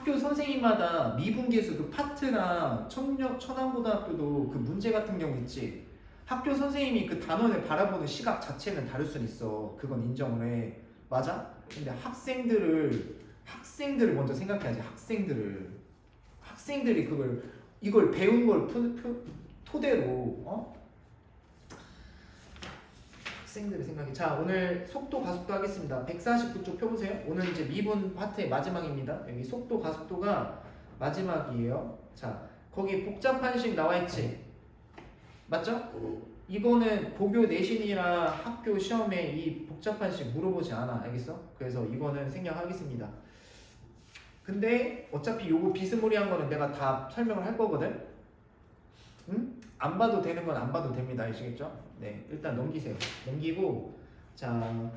학교 선생님마다 미분계수 그 파트나 천안고등학교도 그 문제 같은 경우 있지. 학교 선생님이 그 단원을 바라보는 시각 자체는 다를 순 있어. 그건 인정을 해. 맞아? 근데 학생들을 먼저 생각해야지. 학생들이 이걸 배운 걸 토대로 학생들의 생각이. 자, 오늘 속도 가속도 하겠습니다. 149쪽 펴보세요. 오늘 이제 미분 파트의 마지막입니다. 여기 속도 가속도가 마지막이에요. 자, 거기 복잡한식 나와있지? 맞죠? 이거는 고교 내신이나 학교 시험에 이 복잡한식 물어보지 않아. 알겠어? 그래서 이거는 생략하겠습니다. 근데 어차피 요거 비스무리한 거는 내가 다 설명을 할 거거든? 응? 안 봐도 되는 건 안 봐도 됩니다. 아시겠죠? 네, 일단 넘기세요. 넘기고, 자,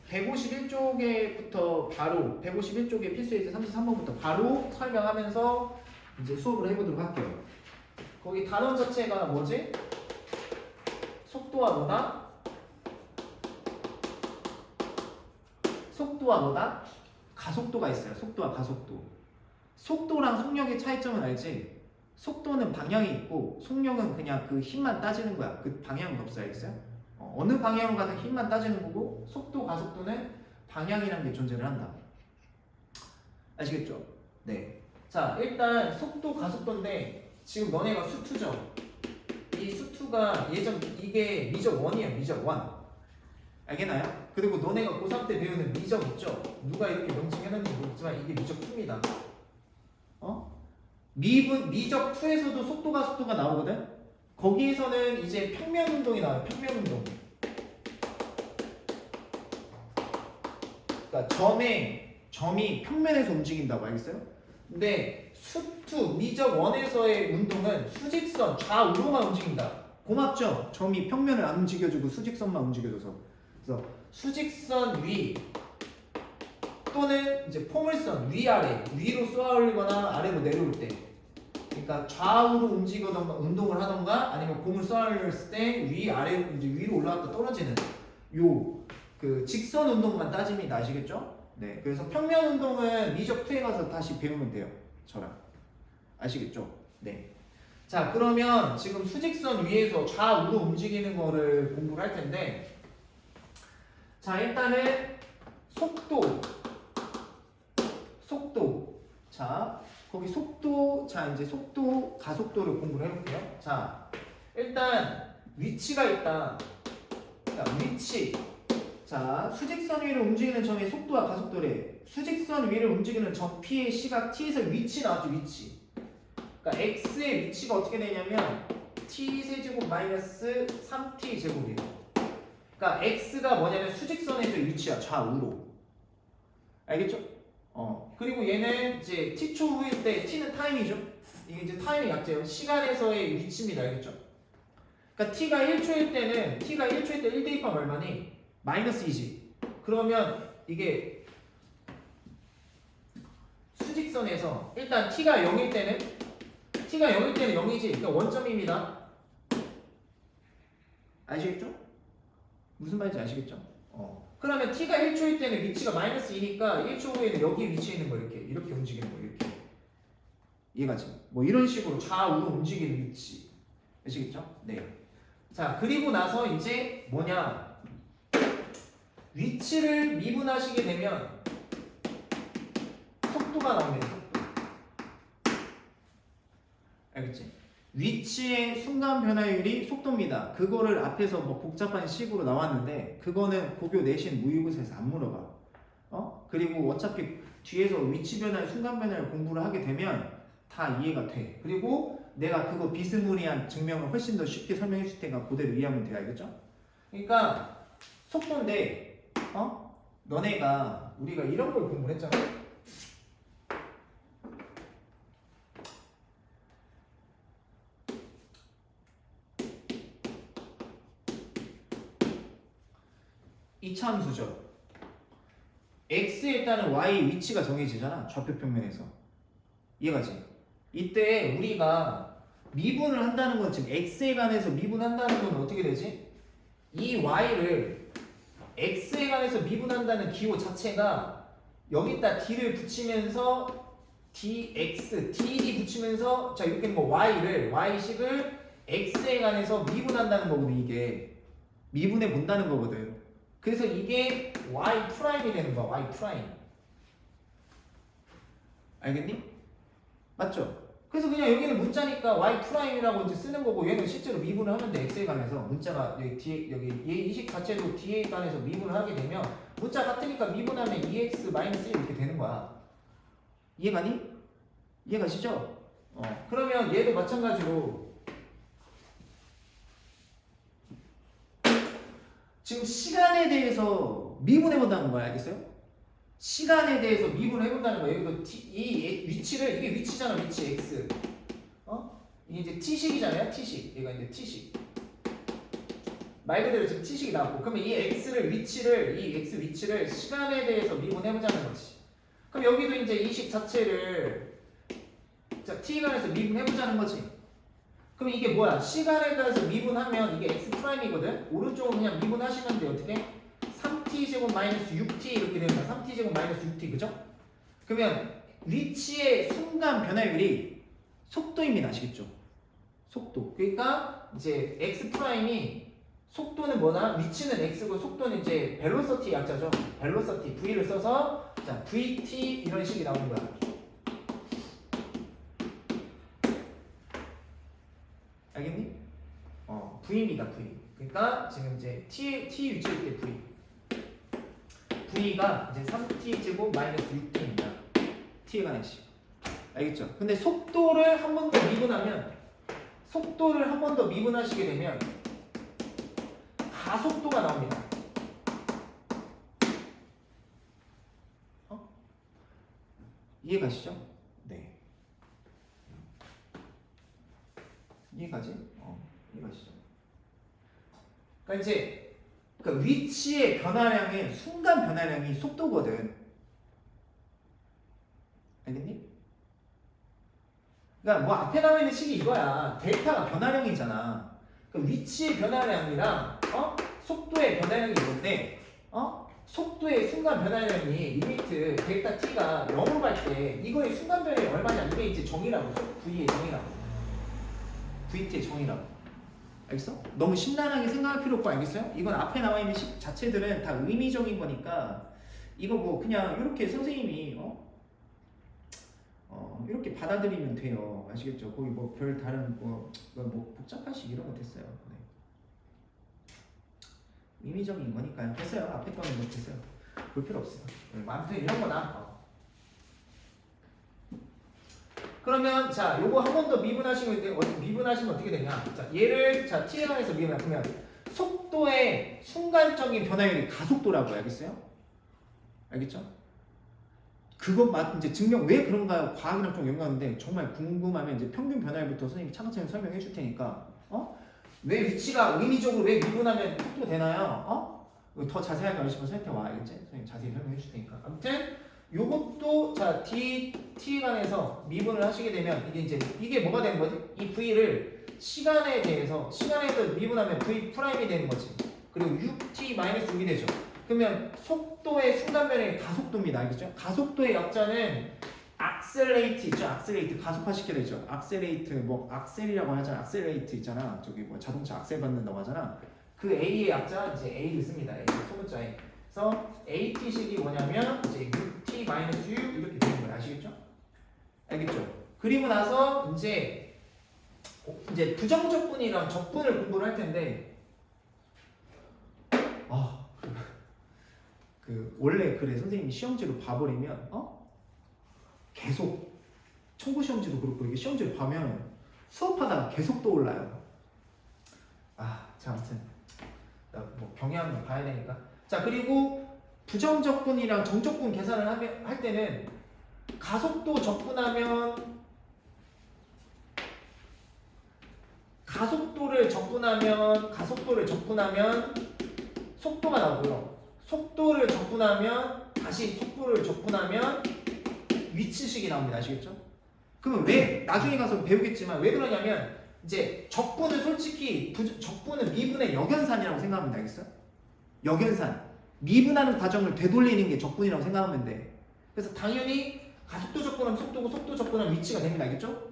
151쪽에부터 바로, 151쪽에 필수예제 33번부터 바로 설명하면서 이제 수업을 해보도록 할게요. 거기 단원 자체가 뭐지? 속도와 뭐다? 속도와 뭐다? 가속도가 있어요. 속도와 가속도. 속도랑 속력의 차이점은 알지? 속도는 방향이 있고 속력은 그냥 그 힘만 따지는 거야. 그 방향은 없어. 알겠어요? 어느 방향으로 가든 힘만 따지는 거고 속도, 가속도는 방향이라는 게 존재를 한다. 아시겠죠? 네. 자, 일단 속도, 가속도인데 지금 너네가 수투죠? 이 수투가 이게 미적 1이에요. 미적 1. 알겠나요? 그리고 너네가 고3 때 배우는 미적 있죠? 누가 이렇게 명칭해놨는지 모르겠지만 이게 미적 2입니다. 미적 2에서도 속도 가속도가 나오거든? 거기에서는 이제 평면 운동이 나와요. 평면 운동. 그러니까 점이 평면에서 움직인다고. 알겠어요? 근데 수투 미적 1에서의 운동은 수직선 좌우로만 움직인다. 고맙죠? 점이 평면을 안 움직여주고 수직선만 움직여줘서. 그래서 수직선 위 또는 이제 포물선 위아래, 위로 쏘아 올리거나 아래로 내려올 때, 그러니까 좌우로 움직이던가 운동을 하던가 아니면 공을 쏘아 올렸을 때 위아래 이제 위로 올라갔다 떨어지는 요 그 직선 운동만 따집니다. 아시겠죠? 네. 그래서 평면 운동은 미적 2에 가서 다시 배우면 돼요. 저랑. 아시겠죠? 네. 자, 그러면 지금 수직선 위에서 좌우로 움직이는 거를 공부를 할 텐데, 자, 일단은 속도. 자, 거기 속도, 자, 이제 속도, 가속도를 공부를 해볼게요. 자, 일단 위치가 있다. 자, 위치. 자, 수직선 위를 움직이는 점의 속도와 가속도래. 수직선 위를 움직이는 점 P의 시각 T에서 위치 나왔죠, 위치. 그러니까 X의 위치가 어떻게 되냐면 T세제곱 마이너스 3T 제곱이에요. 그러니까 X가 뭐냐면 수직선에서의 위치야, 좌우로. 알겠죠? 그리고 얘는 이제 T초 후일 때 T는 타임이죠. 이게 이제 타임의 약자예요. 시간에서의 위치입니다. 알겠죠? 그러니까 T가 1초일 때는 1 대입하면 얼마니? 마이너스 2지. 그러면 이게 수직선에서 일단 T가 0일 때는 0이지. 그러니까 원점입니다. 아시겠죠? 무슨 말인지 아시겠죠? 그러면 T가 1초일 때는 위치가 마이너스 2니까 1초 후에는 여기 위치에 있는 거 이렇게 움직이는 거 이렇게. 이해가지? 뭐 이런 식으로 좌우로 움직이는 위치. 아시겠죠? 네. 자, 그리고 나서 이제 뭐냐? 위치를 미분하시게 되면 속도가 나옵니다. 속도. 알겠지? 위치의 순간 변화율이 속도입니다. 그거를 앞에서 뭐 복잡한 식으로 나왔는데 그거는 고교 내신 모의고사에서 안 물어봐. 그리고 어차피 뒤에서 위치 변화의 순간 변화를 공부를 하게 되면 다 이해가 돼. 그리고 내가 그거 비스무리한 증명을 훨씬 더 쉽게 설명해 줄 테니까 그대로 이해하면 돼. 알겠죠? 그러니까 속도인데 너네가 우리가 이런 걸 공부를 했잖아. 이차함수죠. x에 일단은 y 위치가 정해지잖아. 좌표 평면에서. 이해가지? 이때 우리가 미분을 한다는 건 지금 x에 관해서 미분한다는 건 어떻게 되지? 이 y를 x에 관해서 미분한다는 기호 자체가 여기다 d를 붙이면서 dx, dd 붙이면서 자 이렇게 뭐 y식을 x에 관해서 미분한다는 거거든. 이게 미분해 본다는 거거든. 그래서 이게 y 프라임이 되는 거야. y 프라임. 알겠니? 맞죠? 그래서 그냥 여기는 문자니까 y 프라임이라고 이제 쓰는 거고 얘는 실제로 미분을 하면 돼. x에 관해서 문자가 여기 뒤에 여기 얘 이식 자체도 d에 관해서 미분을 하게 되면 문자 같으니까 미분하면 2x 마이너스 1 이렇게 되는 거야. 이해가니? 이해가시죠? 그러면 얘도 마찬가지로 지금 시간에 대해서 미분해본다는 거야. 알겠어요? 시간에 대해서 미분해본다는 거야. 여기도 이 위치를, 이게 위치잖아. 위치 x. 이게 이제 t식이잖아요. t식. 얘가 이제 t식. 말 그대로 지금 t식이 나왔고, 그러면 이 x를 위치를, 이 x 위치를 시간에 대해서 미분해보자는 거지. 그럼 여기도 이제 이 식 자체를 자, t에 관해서 미분해보자는 거지. 그럼 이게 뭐야? 시간에 관해서 미분하면 이게 x 프라임이거든? 오른쪽으로 그냥 미분하시면 돼. 어떻게? 3t 제곱 마이너스 6t 이렇게 되는 거야. 3t 제곱 마이너스 6t, 그죠? 그러면 위치의 순간 변화율이 속도입니다. 아시겠죠? 속도. 그러니까 이제 x 프라임이 속도는 뭐나? 위치는 x고 속도는 이제 벨로서티 약자죠. 벨로서티 v를 써서 자 vt 이런 식이 나오는 거야. 알겠니? v입니다. v. 그러니까 지금 이제 t 위치일 때 v. v가 이제 3t 제곱 마이너스 6t입니다. t에 관한 식. 알겠죠? 근데 속도를 한 번 더 미분하면 속도를 한 번 더 미분하시게 되면 가속도가 나옵니다. 이해가시죠? 네. 이해가지? 이해가시죠? 그러니까 이제 그 위치의 변화량의 순간 변화량이 속도거든. 알겠니? 그러니까 뭐 앞에 나와 있는 식이 이거야. 델타가 변화량이잖아. 그 위치의 변화량이랑 속도의 변화량이 있는데 속도의 순간 변화량이 리미트 델타 t가 0으로 갈 때 이거의 순간 변화량이 얼마냐? 이게 이제 정의라고. v의 정의라고. vt의 정의라고. 알겠어? 너무 심란하게 생각할 필요 없고, 알겠어요? 이건 앞에 나와 있는 식 자체들은 다 의미적인 거니까 이거 뭐 그냥 이렇게 선생님이 이렇게 받아들이면 돼요. 아시겠죠? 거기 뭐 별 다른 뭐 복잡한 식 이런 거 됐어요. 네. 의미적인 거니까요. 됐어요. 앞에 거는 뭐 됐어요. 볼 필요 없어요. 아무튼 이런 거나. 그러면 자, 요거 한 번 더 미분하시면 어떻게 되냐? 자, 얘를 자 t에 관해서 미분하면 속도의 순간적인 변화율이 가속도라고. 알겠어요? 알겠죠? 그것 이제 증명 왜 그런가요? 과학이랑 좀 연관인데 정말 궁금하면 이제 평균 변화율부터 선생님이 차근차근 설명해 줄 테니까 왜 위치가 의미적으로 왜 미분하면 속도 되나요? 더 자세하게 알고 싶으면 선생님한테 와. 알겠지? 선생님 자세히 설명해 줄 테니까. 아무튼 요것도 자 t에 관해서 미분을 하시게 되면 이게 뭐가 되는 거지? 이 v를 시간에 대해서 미분하면 v 프라임이 되는 거지. 그리고 6t 마이너스 6이 되죠. 그러면 속도의 순간 변화의 가속도입니다. 알겠죠? 가속도의 약자는 accelerate 있죠? accelerate 가속화시켜야 되죠. accelerate 뭐 악셀이라고 하잖아. accelerate 있잖아. 저기 뭐 자동차 악셀 받는다고 하잖아. 그 A의 약자 이제 A를 씁니다. A 소문자에. 그래서 AT식이 뭐냐면 이제 6T 마이너스 6 이렇게 되는 거예요. 아시겠죠? 알겠죠? 그리고 나서 이제 부정적분이랑 적분을 공부를 할 텐데 원래 그래 선생님이 시험지로 봐버리면 계속 청구 시험지도 그렇고 이게 시험지를 봐면 수업하다가 계속 떠올라요. 자 아무튼 나 뭐 경향을 봐야 되니까. 자 그리고 부정적분이랑 정적분 계산을 할 때는 가속도 적분하면 가속도를 적분하면 속도가 나오고요. 속도를 적분하면 다시 속도를 적분하면 위치식이 나옵니다. 아시겠죠? 그러면 왜 나중에 가서 배우겠지만 왜 그러냐면 이제 적분은 솔직히 적분은 미분의 역연산이라고 생각하면 되겠어요? 역연산. 미분하는 과정을 되돌리는 게 적분이라고 생각하면 돼. 그래서 당연히 가속도 적분하면 속도고 속도 적분하면 위치가 됩니다. 알겠죠?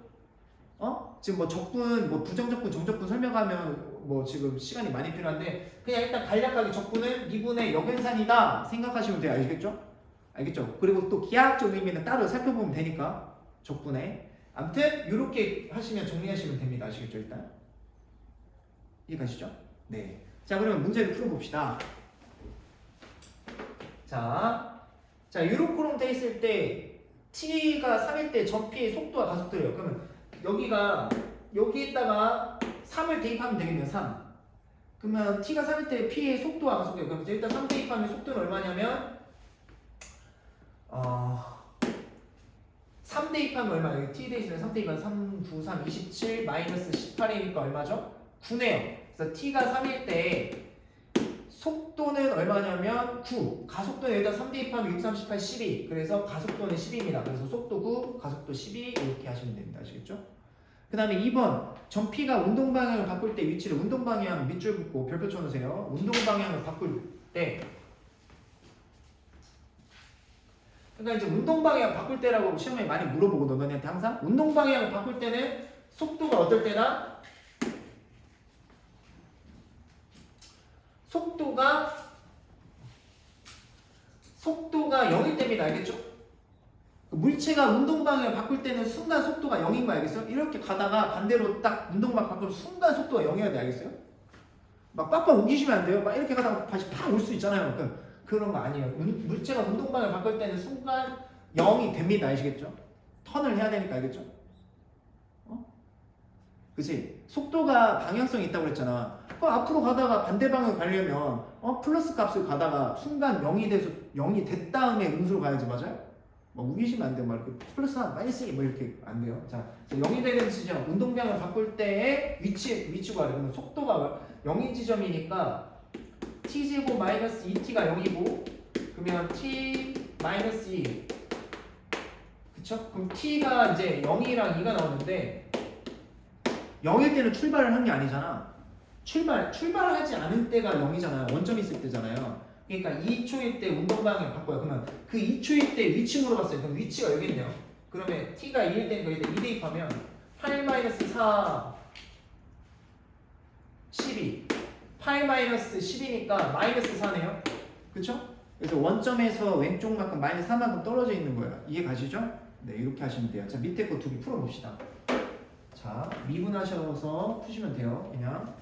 지금 뭐 적분, 뭐 부정적분, 정적분 설명하면 뭐 지금 시간이 많이 필요한데 그냥 일단 간략하게 적분은 미분의 역연산이다 생각하시면 돼요. 알겠죠? 알겠죠? 그리고 또 기하학적 의미는 따로 살펴보면 되니까 적분에 아무튼 이렇게 하시면 정리하시면 됩니다. 아시겠죠? 일단 이해가시죠? 네. 자 그러면 문제를 풀어봅시다. 자 유로크롬 돼 있을 때 t가 3일 때 전 p의 속도와 가속도래요. 그러면 여기에다가 3을 대입하면 되겠네요. 3. 그러면 t가 3일 때 p의 속도와 가속도예요. 그럼 일단 3 대입하면 속도는 얼마냐면 3 대입하면 얼마? 여기 t 돼 있으면 3 대입하면 3, 9, 3, 27 마이너스 18이니까 얼마죠? 9네요. 그래서 t가 3일 때 속도는 얼마냐면 9. 가속도는 여기다 3 대입하면 6, 3, 18, 12. 그래서 가속도는 10입니다. 그래서 속도 9, 가속도 12 이렇게 하시면 됩니다. 아시겠죠? 그 다음에 2번 전 P가 운동방향을 바꿀 때 위치를 운동방향 밑줄 긋고 별표 쳐놓으세요. 운동방향을 바꿀 때 그러니까 이제 운동방향 바꿀 때라고 시험에 많이 물어보거든. 너네한테 항상 운동방향을 바꿀 때는 속도가 어떨 때나 속도가 0일 때입니다. 알겠죠? 물체가 운동방향을 바꿀 때는 순간 속도가 0인 거 알겠어요? 이렇게 가다가 반대로 딱 운동방 바꾸면 순간 속도가 0이어야 돼. 알겠어요? 막 빡빡 옮기시면 안 돼요. 막 이렇게 가다가 다시 팍 올 수 있잖아요. 그런 거 아니에요. 물체가 운동방향을 바꿀 때는 순간 0이 됩니다. 아시겠죠? 턴을 해야 되니까 알겠죠? 그치? 속도가 방향성이 있다고 그랬잖아. 앞으로 가다가 반대 방향을 가려면 플러스 값을 가다가 순간 0이 돼서 0이 됐 다음에 음수로 가야지. 맞아요? 우기시면 안 돼요. 막 이렇게 플러스 1, 마이너스 2 뭐 이렇게 안 돼요. 자, 0이 되는 지점, 운동방향을 바꿀 때의 위치가 그러면 속도가 0인 지점이니까 t제곱 마이너스 2t가 0이고 그러면 t 마이너스 2 그쵸? 그럼 t가 이제 0이랑 2가 나오는데 0일 때는 출발을 한 게 아니잖아. 출발하지 않은 때가 0이잖아요. 원점 있을 때잖아요. 그러니까 2초일 때 운동방향을 바꿔요. 그러면 그 2초일 때 위치 물어봤어요. 그럼 위치가 여기 있네요. 그러면 t가 2일 때니까 여기다 2 대입하면 8-4 12 8-12니까 마이너스 4네요. 그쵸? 그래서 원점에서 왼쪽만큼 마이너스 4만큼 떨어져 있는 거예요. 이해 가시죠? 네, 이렇게 하시면 돼요. 자, 밑에 거 두 개 풀어봅시다. 자, 미분하셔서 푸시면 돼요. 그냥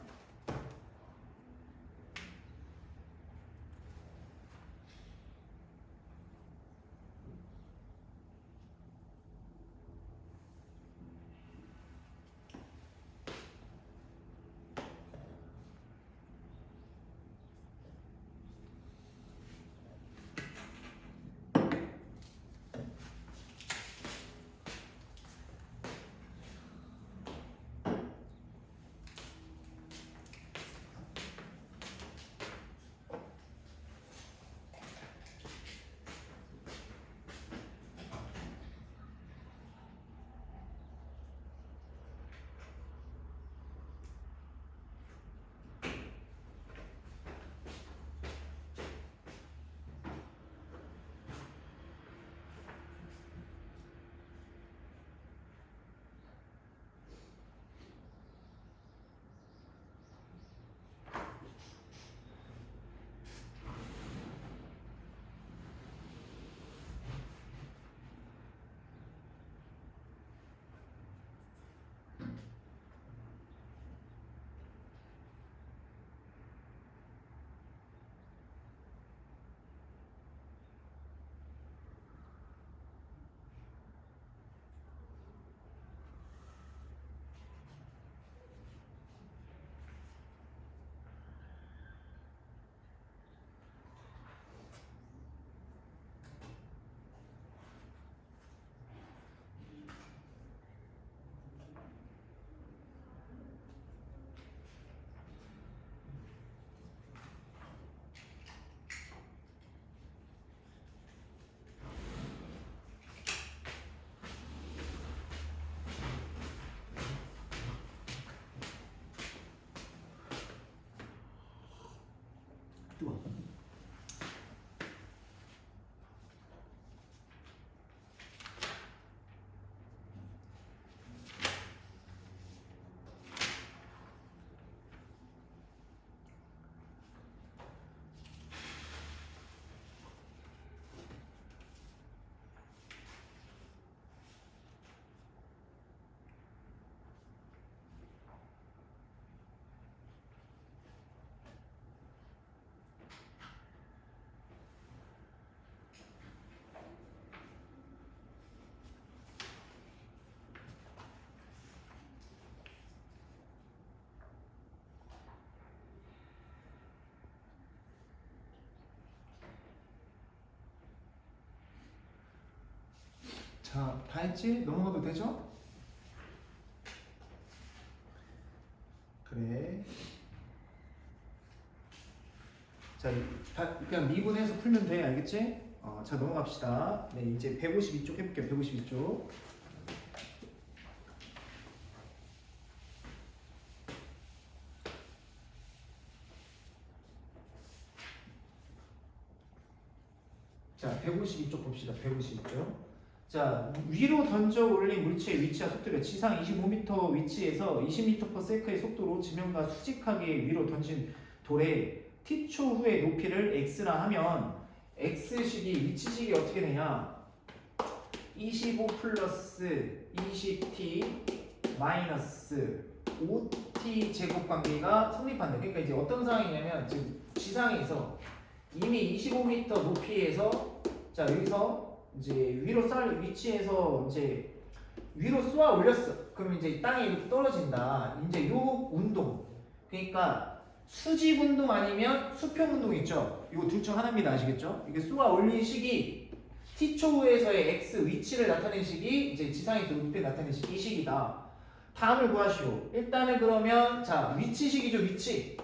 자, 다 했지? 넘어가도 되죠? 그래. 자, 그냥 미분해서 풀면 돼. 알겠지? 자, 넘어갑시다. 네, 이제 152쪽 해볼게요. 152쪽. 자, 152쪽 봅시다. 152쪽. 자, 위로 던져 올린 물체의 위치와 속도를 지상 25m 위치에서 20m/s의 속도로 지면과 수직하게 위로 던진 돌의 t초 후의 높이를 x라 하면 x식이 위치식이 어떻게 되냐? 25 플러스 20t 마이너스 5t 제곱 관계가 성립한다. 그러니까 이제 어떤 상황이냐면 지금 지상에서 이미 25m 높이에서 자 여기서 이제 위로 쌀 위치에서 이제 위로 쏘아 올렸어. 그럼 이제 땅에 이렇게 떨어진다. 이제 요 운동. 그러니까 수직 운동 아니면 수평 운동 있죠. 이거 둘 중 하나입니다. 아시겠죠? 이게 쏘아 올린 식이 t초 후에서의 x 위치를 나타낸 식이 이제 지상에서 높이를 나타낸 식 이 식이다. 다음을 구하시오. 일단은 그러면 자 위치식이죠. 위치.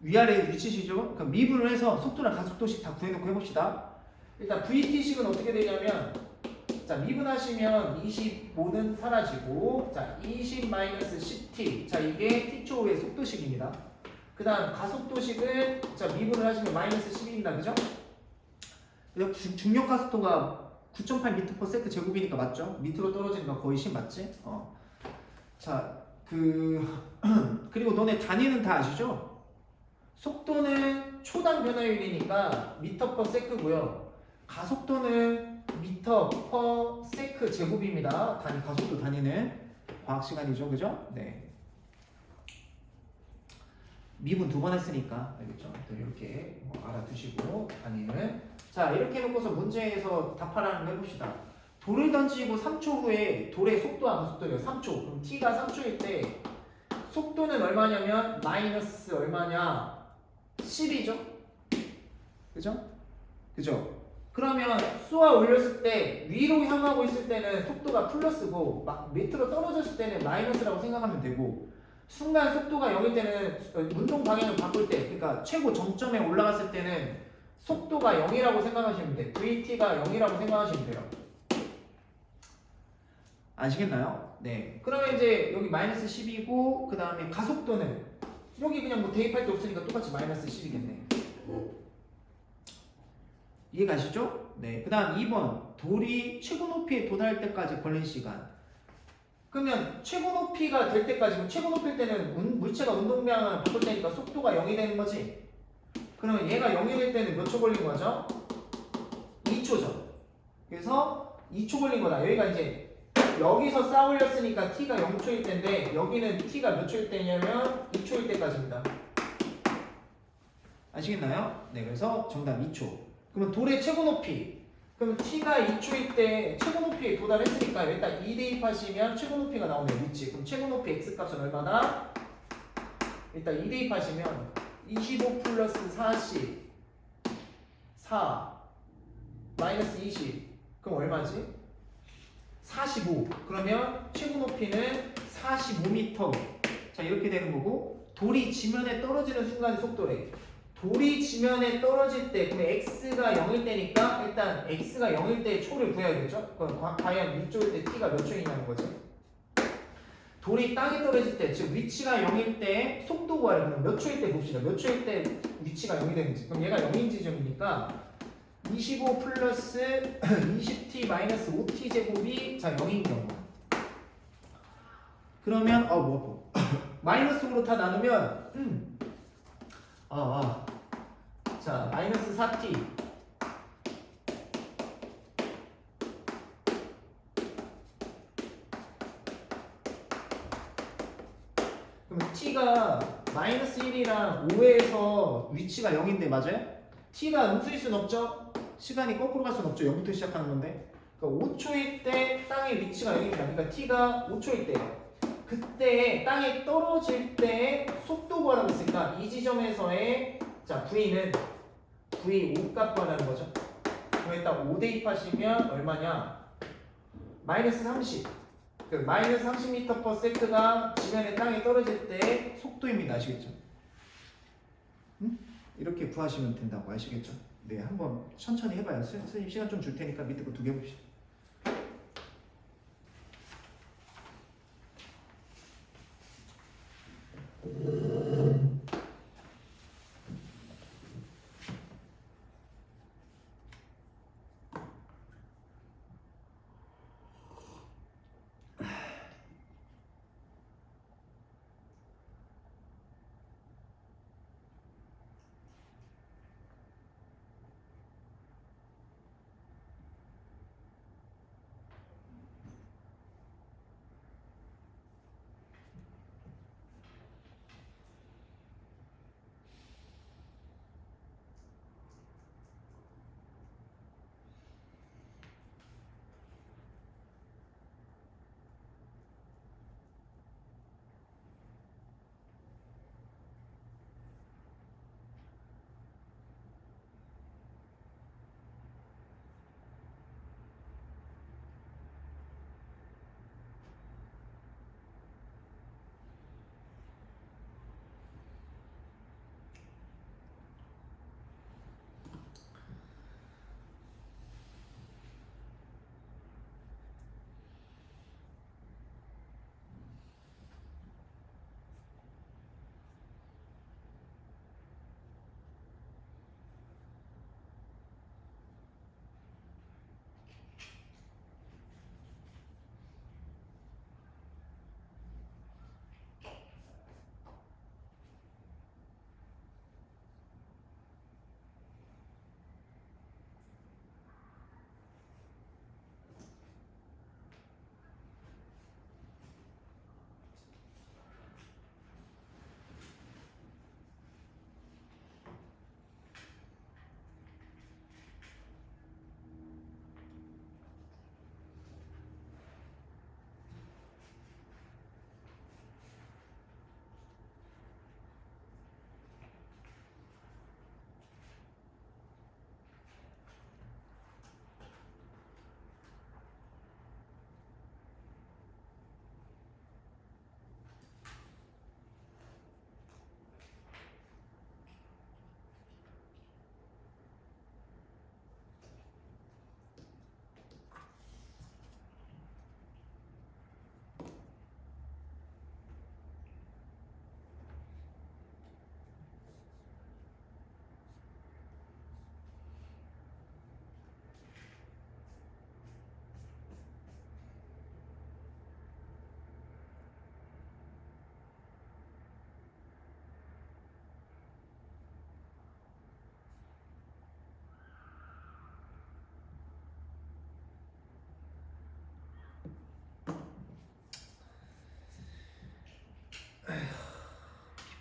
위아래 위치식이죠. 그러니까 미분을 해서 속도랑 가속도식 다 구해놓고 해봅시다. 일단 VT식은 어떻게 되냐면 자 미분하시면 25는 사라지고 자 20-10t 자 이게 t초 후의 속도식입니다. 그 다음 가속도식은 자 미분을 하시면 마이너스 10입니다. 그죠? 중력 가속도가 9.8m/s 제곱이니까 맞죠? 밑으로 떨어지는 거 거의 10 맞지? 자 그리고 너네 단위는 다 아시죠? 속도는 초당 변화율이니까 m/s고요. 가속도는 m/s 제곱입니다. 가속도 단위는 과학 시간이죠, 그죠? 네. 미분 2번 했으니까 알겠죠? 이렇게 알아두시고 단위는 자 이렇게 해놓고서 문제에서 답하라는 거 해봅시다. 돌을 던지고 3초 후에 돌의 속도와 가속도가 3초. 그럼 t가 3초일 때 속도는 얼마냐면 마이너스 얼마냐? 10이죠? 그죠? 그죠? 그러면 쏘아 올렸을 때 위로 향하고 있을 때는 속도가 플러스고 막 밑으로 떨어졌을 때는 마이너스라고 생각하면 되고 순간 속도가 0일 때는 운동 방향을 바꿀 때 그러니까 최고 정점에 올라갔을 때는 속도가 0이라고 생각하시면 돼. VT가 0이라고 생각하시면 돼요. 아시겠나요? 네. 그러면 이제 여기 마이너스 10이고 그 다음에 가속도는 여기 그냥 뭐 대입할 게 없으니까 똑같이 마이너스 10이겠네. 이해가시죠? 네. 그 다음 2번 돌이 최고 높이에 도달할 때까지 걸린 시간. 그러면 최고 높이가 될 때까지 최고 높일 때는 물체가 운동 방향을 바꿀 때니까 속도가 0이 되는 거지. 그러면 얘가 0이 될 때는 몇 초 걸린 거죠? 2초죠. 그래서 2초 걸린 거다. 여기가 이제 여기서 쌓아 올렸으니까 t가 0초일 때인데 여기는 t가 몇 초일 때냐면 2초일 때까지입니다. 아시겠나요? 네, 그래서 정답 2초. 그러면 돌의 최고 높이. 그럼 t가 2초일 때 최고 높이에 도달했으니까 여기다 2 대입하시면 최고 높이가 나오네요. 위치. 그럼 최고 높이 x 값은 얼마나? 일단 2 대입하시면 25 플러스 40 4 마이너스 20 그럼 얼마지? 45. 그러면 최고 높이는 45m. 자 이렇게 되는 거고 돌이 지면에 떨어지는 순간의 속도래. 돌이 지면에 떨어질 때 그러면 x가 0일 때니까 일단 x가 0일 때 초를 구해야겠죠? 그럼 과연 이쪽일 때 t가 몇 초이냐는 거지. 돌이 땅에 떨어질 때 즉 위치가 0일 때 속도 구하려 그러면 몇 초일 때 봅시다. 몇 초일 때 위치가 0이 되는지. 그럼 얘가 0인 지점이니까 25 플러스 20t 마이너스 5t 제곱이 자 0인 경우. 그러면 마이너스 5로 다 나누면 자 마이너스 4t 그럼 t가 마이너스 1이랑 5에서 위치가 0인데 맞아요? t가 음수일 순 없죠? 시간이 거꾸로 갈 순 없죠. 0부터 시작하는 건데 그러니까 5초일 때 땅의 위치가 0입니다. 그러니까 t가 5초일 때요. 그때 땅에 떨어질 때 속도 구하라고 했으니까 이 지점에서의 자 v는 v 5값 구하라는 거죠. 그럼 일단 5 대입하시면 얼마냐? 마이너스 30. 그 마이너스 30m/s가 지면의 땅에 떨어질 때 속도입니다. 아시겠죠? 응? 이렇게 구하시면 된다고 아시겠죠? 네, 한번 천천히 해봐요. 선생님 시간 좀 줄 테니까 밑에 거 두 개 봅시다.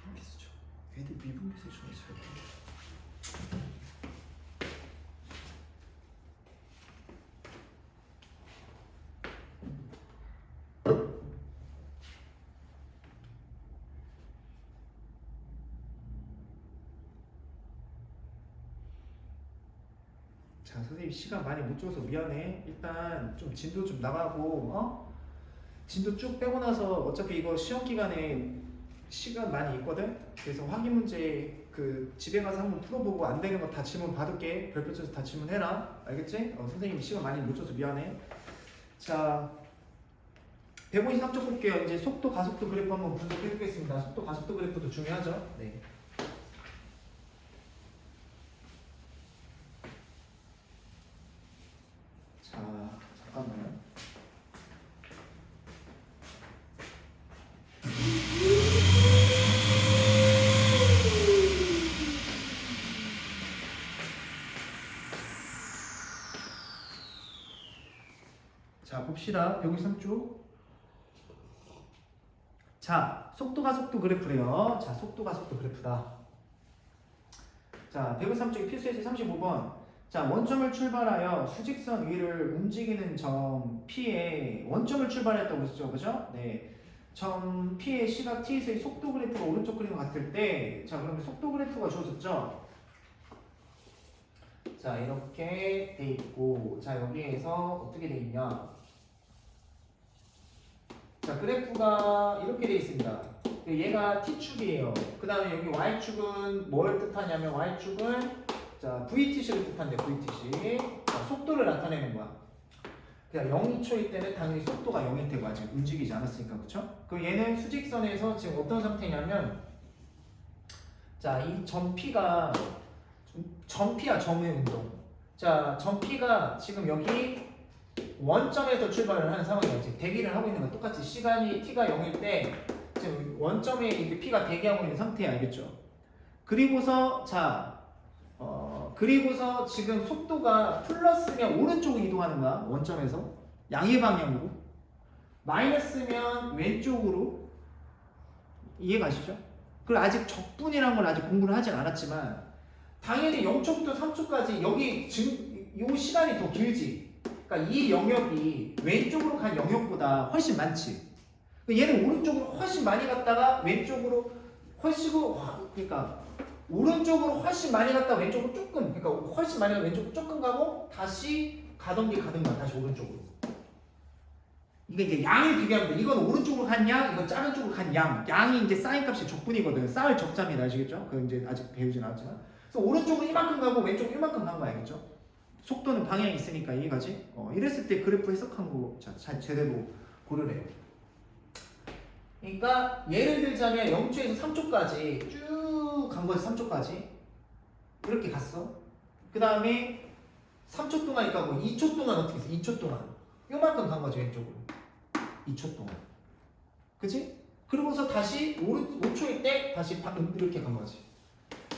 미분계수죠. 애들 미분계수 중에 잘 자, 선생님 시간 많이 못 줘서 미안해. 일단 좀 진도 좀 나가고, 진도 쭉 빼고 나서 어차피 이거 시험 기간에 시간 많이 있거든. 그래서 확인 문제 그 집에 가서 한번 풀어보고 안 되는 거 다 질문 받을게. 별표 쳐서 다 질문해라. 알겠지? 선생님 시간 많이 못 줘서 미안해. 자, 153쪽 볼게요. 이제 속도 가속도 그래프 한번 분석해 보겠습니다. 속도 가속도 그래프도 중요하죠. 네. 자, 잠깐만요. 자, 봅시다. 153쪽. 자, 속도 가속도 그래프래요. 자, 속도 가속도 그래프다. 자, 153쪽이 필수예제 35번. 자, 원점을 출발하여 수직선 위를 움직이는 점 P에 원점을 출발했다고 했죠. 그죠? 네. 점 P의 시각 T에서의 속도 그래프가 오른쪽 그림 같을 때, 자, 그러면 속도 그래프가 주어졌죠? 자, 이렇게 돼 있고, 자, 여기에서 어떻게 돼 있냐? 자, 그래프가 이렇게 되어 있습니다. 얘가 t축이에요. 그 다음에 여기 y축은 뭘 뜻하냐면 y축은 자, VTC를 뜻한대. VTC. 자, 속도를 나타내는 거야. 그냥 0초일 때는 당연히 속도가 0일 테고 아직 움직이지 않았으니까, 그렇죠? 그럼 얘는 수직선에서 지금 어떤 상태냐면, 자, 이 점 P가 점의 운동. 자, 점 P가 지금 여기 원점에서 출발을 하는 상황이야. 지금 대기를 하고 있는 건 똑같이 시간이 t가 0일 때 지금 원점에 이제 P가 대기하고 있는 상태 알겠죠? 그리고서 그리고서 지금 속도가 플러스면 오른쪽으로 이동하는 거야. 원점에서 양의 방향으로. 마이너스면 왼쪽으로. 이해가시죠? 그리고 아직 적분이라는 걸 아직 공부를 하진 않았지만 당연히 0초부터 3초까지 여기 이 시간이 더 길지. 그러니까 이 영역이 왼쪽으로 간 영역보다 훨씬 많지. 얘는 오른쪽으로 훨씬 많이 갔다가 왼쪽으로 그러니까 오른쪽으로 훨씬 많이 갔다가 왼쪽으로 조금, 그러니까 훨씬 많이 가다 왼쪽으로 조금 가고 다시 가던 길 가든가 다시 오른쪽으로. 이게 이제 양을 비교하면 돼. 이건 오른쪽으로 간 양, 이건 작은 쪽으로 간 양. 양이 이제 사인 값이 적분이거든. 쌓을 적자입니다. 아시겠죠? 그건 이제 아직 배우진 않았지만. 그래서 오른쪽으로 이만큼 가고 왼쪽으로 이만큼 간 거 알겠죠? 속도는 방향이 있으니까 이해가지? 이랬을 때 그래프 해석한 거 잘 제대로 고르래요. 그러니까 예를 들자면 0초에서 3초까지 쭉 간 거지. 3초까지 이렇게 갔어. 그 다음에 3초 동안 있고 2초 동안 어떻게 했어? 2초 동안 요만큼 간 거지. 왼쪽으로 2초 동안. 그치? 그러고서 다시 5초일 때 다시 이렇게 간 거지.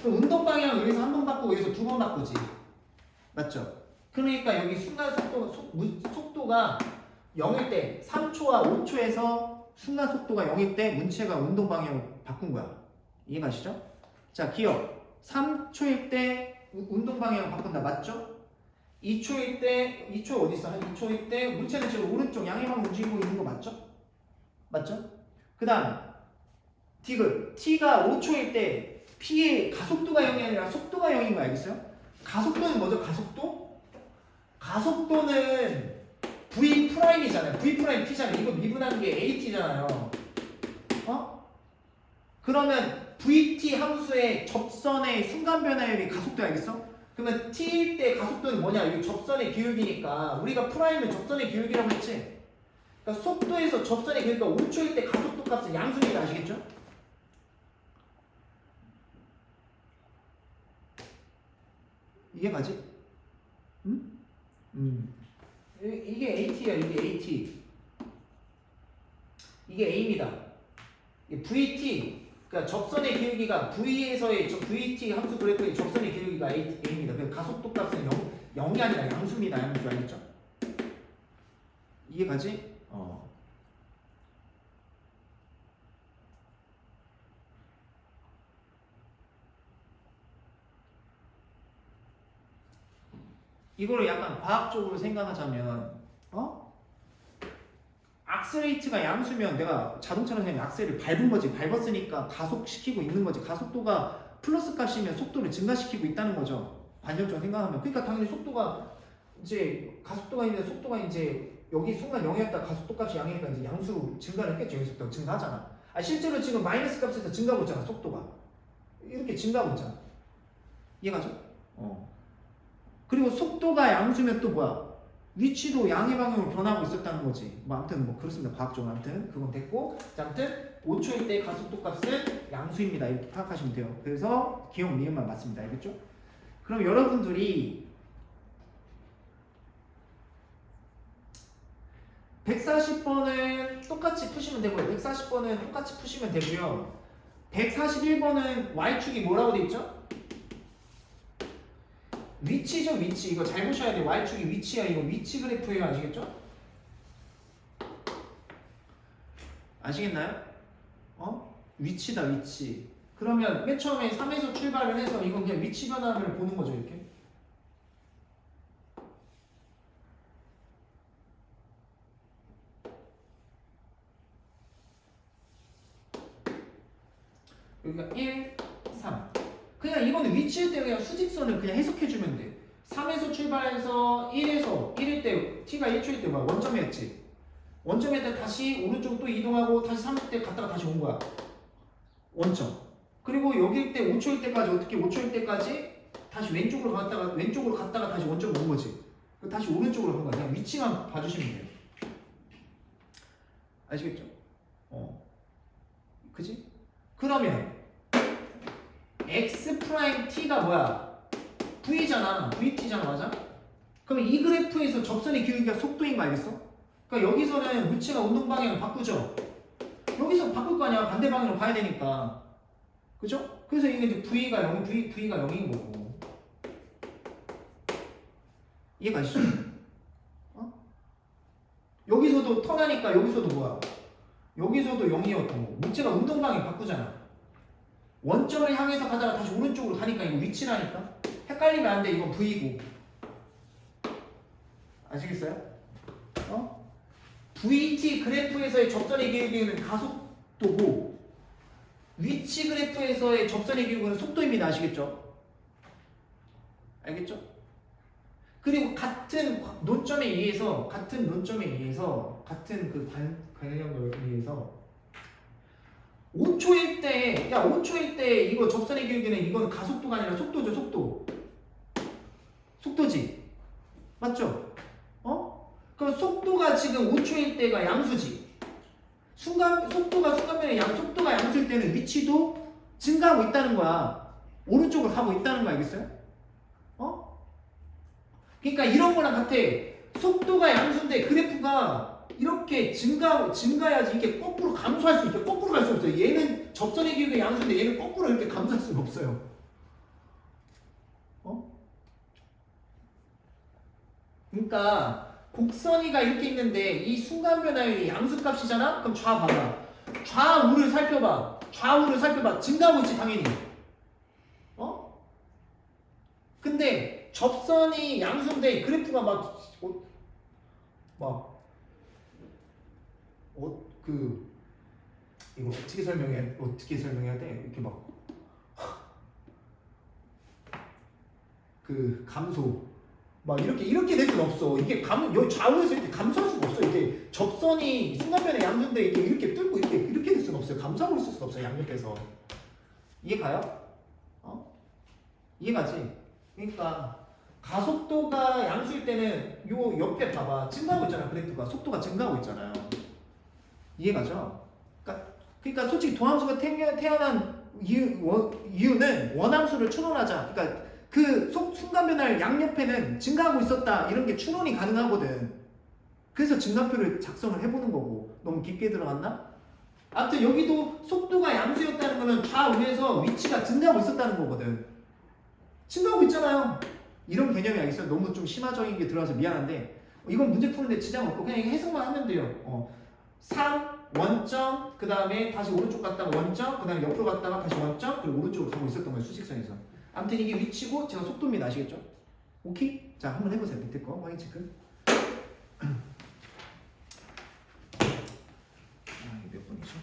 그럼 운동 방향 여기서 한 번 바꾸고 여기서 두 번 바꾸지. 맞죠? 그러니까 여기 순간 속도가 0일 때 3초와 5초에서 순간 속도가 0일 때 문체가 운동 방향을 바꾼 거야. 이해가시죠? 자, 기억. 3초일 때 운동 방향을 바꾼다. 맞죠? 2초일 때 2초 어디 있어? 한 2초일 때 문체는 지금 오른쪽 양해만 움직이고 있는 거 맞죠? 맞죠? 그 다음 디귿. t가 5초일 때 p의 가속도가 0이 아니라 속도가 0인 거 알겠어요? 가속도는 뭐죠? 가속도? 가속도는 V'이잖아요. V' T잖아요. 이거 미분한 게 AT잖아요. 그러면 VT 함수의 접선의 순간 변화율이 가속도 알겠어? 그러면 T일 때 가속도는 뭐냐? 이거 접선의 기울기니까 우리가 프라임은 접선의 기울기라고 했지? 그러니까 속도에서 접선의 기울기가 5초일 때 가속도 값은 양수니까 아시겠죠? 이게 맞지? 응? 이게 AT야. 이게 AT. 이게 A입니다. 이게 VT. 그러니까 접선의 기울기가 V에서의 VT 함수 그래프의 접선의 기울기가 A입니다. 그러니까 가속도 값은 0이 아니라 양수입니다. 양수 알겠죠? 이해가지? 이거를 약간 과학적으로 생각하자면 악셀레이트가 양수면 내가 자동차로 그냥 악셀을 밟은 거지. 밟았으니까 가속시키고 있는 거지. 가속도가 플러스 값이면 속도를 증가시키고 있다는 거죠. 관념적으로 생각하면. 그러니까 당연히 속도가 이제 가속도가 있는데 속도가 이제 여기 순간 0이었다 가속도 값이 0이니까 이제 양수로 증가를 했겠죠. 여기서부터 증가하잖아. 실제로 지금 마이너스 값에서 증가하고 있잖아. 속도가 이렇게 증가하고 있잖아. 이해가죠? 그리고 속도가 양수면 또 뭐야? 위치도 양의 방향으로 변하고 있었다는 거지. 뭐 아무튼 뭐 그렇습니다. 과학적으로 아무튼 그건 됐고, 자, 아무튼 5초일 때 가속도 값은 양수입니다. 이렇게 파악하시면 돼요. 그래서 기억 니은만 맞습니다. 알겠죠? 그럼 여러분들이 140번은 똑같이 푸시면 되고요. 140번은 똑같이 푸시면 되고요. 141번은 y축이 뭐라고 돼 있죠? 위치죠, 위치. 이거 잘 보셔야 돼요. y축이 위치야. 이거 위치 그래프예요. 아시겠죠? 아시겠나요? 위치다, 위치. 그러면 맨 처음에 3에서 출발을 해서 이건 그냥 위치 변화를 보는 거죠, 이렇게. 여기가 1, 3. 그냥 이거는 위치일 때 그냥 수직선을 그냥 해석해주면 돼. 3에서 출발해서 1일 때 t가 1초일 때 뭐야? 원점이었지. 원점에다 다시 오른쪽 또 이동하고 다시 30대 갔다가 다시 온 거야. 원점. 그리고 여기일 때 5초일 때까지 어떻게 5초일 때까지 다시 왼쪽으로 갔다가 다시 원점 온 거지. 다시 오른쪽으로 간 거야. 그냥 위치만 봐주시면 돼요. 아시겠죠? 그지? 그러면 x 프라임 t가 뭐야? v잖아. vt잖아, 맞아? 그럼 이 그래프에서 접선의 기울기가 속도인 거 알겠어? 그러니까 여기서는 위치가 운동 방향을 바꾸죠. 여기서 바꿀 거 아니야. 반대 방향으로 가야 되니까. 그죠? 그래서 이게 이제 V가 0인 거고. 이해가시죠? 여기서도 턴하니까 여기서도 뭐야? 여기서도 0이었던 거고. 물체가 운동 방향 바꾸잖아. 원점을 향해서 가다가 다시 오른쪽으로 가니까 이거 위치라니까. 헷갈리면 안 돼. 이건 V고. 아시겠어요? VT 그래프에서의 접선의 기울기는 가속도고 위치 그래프에서의 접선의 기울기는 속도입니다. 아시겠죠? 알겠죠? 그리고 같은 논점에 의해서 같은 그 관련을 의해서 5초일 때 이거 접선의 기울기는 이건 가속도가 아니라 속도죠. 속도지. 맞죠? 그럼 속도가 지금 5초일 때가 양수지. 속도가 양수일 때는 위치도 증가하고 있다는 거야. 오른쪽으로 가고 있다는 거 알겠어요? 그러니까 이런 거랑 같아. 속도가 양수인데 그래프가 이렇게 증가해야지 이게 거꾸로 감소할 수 있죠. 거꾸로 갈 수 없어요. 얘는 접선의 기울기 양수인데 얘는 거꾸로 이렇게 감소할 수가 없어요. 그러니까 곡선이가 이렇게 있는데 이 순간 변화율이 양수값이잖아? 그럼 좌 봐봐. 좌우를 살펴봐. 증가하고 있지 당연히. 근데 접선이 양수인데 그래프가 이거 어떻게 설명해야 돼? 이렇게 감소. 이렇게 될 수는 없어. 이게 여기 좌우에서 이렇게 감소할 수가 없어. 이게 접선이 순간변의 양수인데 이렇게 뚫고 이렇게 될 수는 없어요. 감소하고 있을 수가 없어요. 양옆에서. 이해가요? 이해가지? 그러니까 가속도가 양수일 때는 요 옆에 봐봐. 증가하고 있잖아. 그래프가 속도가 증가하고 있잖아요. 이해가죠? 그러니까 솔직히 도함수가 태어난 이유는 원함수를 추론하자. 그러니까 그 순간 변화를 양옆에는 증가하고 있었다 이런 게 추론이 가능하거든. 그래서 증가표를 작성을 해보는 거고. 너무 깊게 들어갔나? 아무튼 여기도 속도가 양수였다는 거는 좌우에서 위치가 증가하고 있었다는 거거든. 증가하고 있잖아요. 이런 개념이 알겠어요? 너무 좀 심화적인 게 들어와서 미안한데 이건 문제 푸는데 지장 없고 그냥 해석만 하면 돼요. 3 원점 그 다음에 다시 오른쪽 갔다가 원점 그 다음에 옆으로 갔다가 다시 원점 그리고 오른쪽으로 가고 있었던 거예요. 수직선에서. 아무튼 이게 위치고 제가 속도입니다. 아시겠죠? 오케이? 자 한번 해보세요. 밑에 거 확인 체크. 이게 몇 번이죠?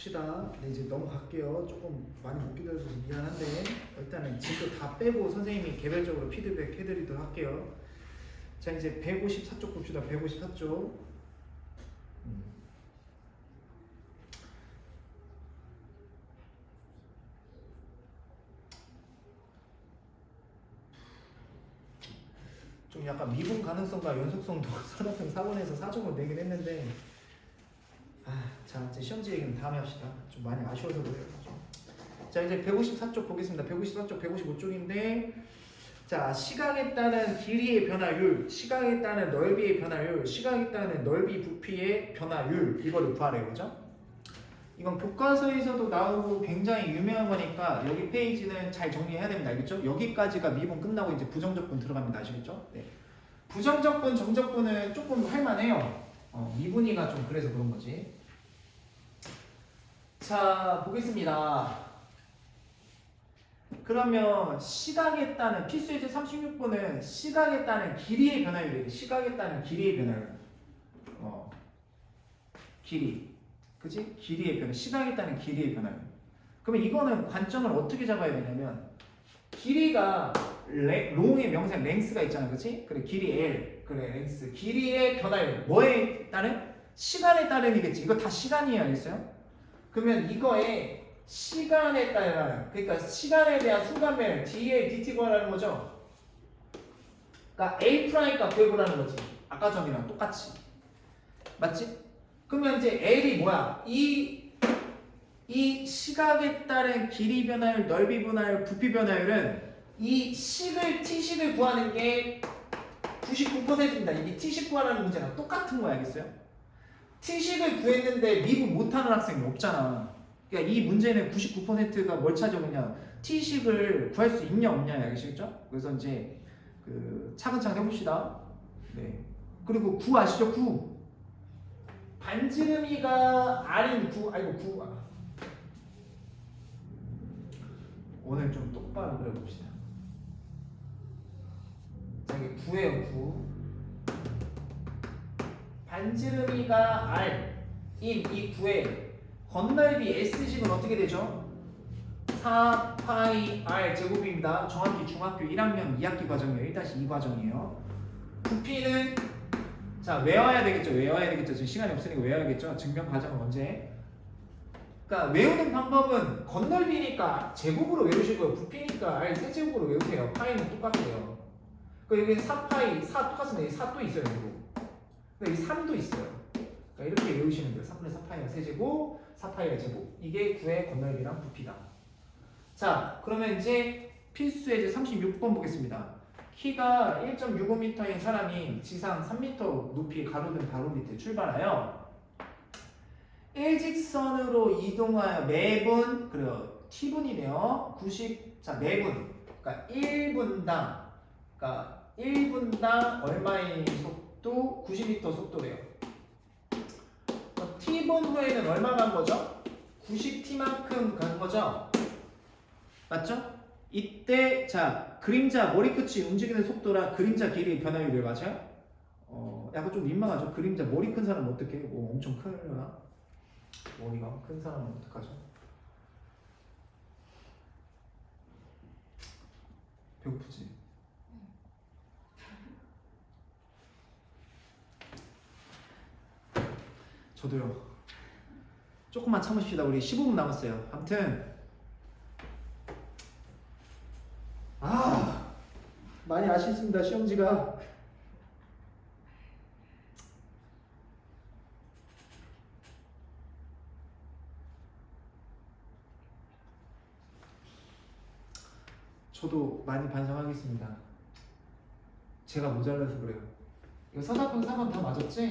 봅시다. 네, 이제 넘어갈게요. 조금 많이 못 기다려서 미안한데 일단은 지금 다 빼고 선생님이 개별적으로 피드백 해드리도록 할게요. 자, 이제 154쪽 봅시다. 154쪽. 좀 약간 미분 가능성과 연속성도 산업형 4번에서 4점을 내긴 했는데 자, 이제 시험지 얘기는 다음에 합시다. 좀 많이 아쉬워서 그래요. 자, 이제 154쪽 보겠습니다. 154쪽, 155쪽인데 자, 시각에 따른 길이의 변화율, 시각에 따른 넓이의 변화율, 시각에 따른 넓이 부피의 변화율 이거를 구하래요. 그죠? 이건 교과서에서도 나오고 굉장히 유명한 거니까 여기 페이지는 잘 정리해야 됩니다. 알겠죠? 여기까지가 미분 끝나고 이제 부정적분 들어갑니다. 아시겠죠? 네. 부정적분, 정적분은 조금 할만해요. 미분이가 좀 그래서 그런 거지. 자, 보겠습니다. 그러면 시각에 따른 필수예제 36번은 시각에 따른 길이의 변화율이에요. 시각에 따른 길이의 변화율. 길이. 그치? 길이의 변화. 시각에 따른 길이의 변화율. 그러면 이거는 관점을 어떻게 잡아야 되냐면 길이가 롱의 명사인 랭스가 있잖아. 그치? 그래, 길이 L. 그래, 랭스. 길이의 변화율. 뭐에 따른? 시간에 따른이겠지. 이거 다 시간이에요. 알겠어요? 그러면 이거에 시간에 따른, 그러니까 시간에 대한 순간별 dA, dt 구하라는 거죠. 그러니까 A 프라임 값 구해보라는 거지. 아까 전이랑 똑같이. 맞지? 그러면 이제 L이 뭐야? 이 시각에 따른 길이 변화율, 넓이 변화율, 부피 변화율은 이 t식을 구하는 게 99%입니다. 이게 t식 구하라는 문제랑 똑같은 거야. 알겠어요? t식을 구했는데 미분 못하는 학생이 없잖아. 그러니까 이 문제는 99%가 뭘 찾아오냐? t식을 구할 수 있냐 없냐. 알겠죠? 그래서 이제 차근차근 해봅시다. 네. 그리고 9 아시죠? 9. 반지름이가 R인 9. 아이고 9. 오늘 좀 똑바로 그려봅시다. 자, 이게 9예요. 9. 반지름이가 R인 이 9에 건넓이 S식은 어떻게 되죠? 4파이 R 제곱입니다. 정확히 중학교 1학년 2학기 과정이에요. 1-2 과정이에요. 부피는 자, 외워야 되겠죠. 지금 시간이 없으니까 외워야겠죠. 증명 과정은 언제? 그러니까 외우는 방법은 건넓이니까 제곱으로 외우시고요. 부피니까 R 세제곱으로 외우세요. 파이는 똑같고요. 그러니까 여기 4파이 4 똑같은데 여기 4또 있어요. 그리고 여기 3도 있어요. 그러니까 이렇게 외우시면 돼요. 3분의 4파이가 세제곱, 4파이가 제곱. 이게 9의 건넓이랑 부피다. 자, 그러면 이제 필수예제 36번 보겠습니다. 키가 1.65m인 사람이 지상 3m 높이 가로등 바로 밑에 출발하여 일직선으로 이동하여 매분, 그래요. t분이네요. 90, 자, 매분. 그러니까 1분당 얼마의 속도? 90m 속도래요. t분 후에는 얼마 간 거죠? 90t만큼 간 거죠? 맞죠? 이때 자 그림자 머리끝이 움직이는 속도랑 그림자 길이의 변화율을 맞아요? 약간 좀 민망하죠? 그림자 머리 큰 사람은 어떻게? 뭐 엄청 크려나? 머리가 큰 사람은 어떡하죠? 배고프지? 저도요. 조금만 참으십시다. 우리 15분 남았어요. 아무튼 많이 아쉽습니다. 시험지가. 저도 많이 반성하겠습니다. 제가 모자라서 그래요. 이거 서사평 4번 다 맞았지?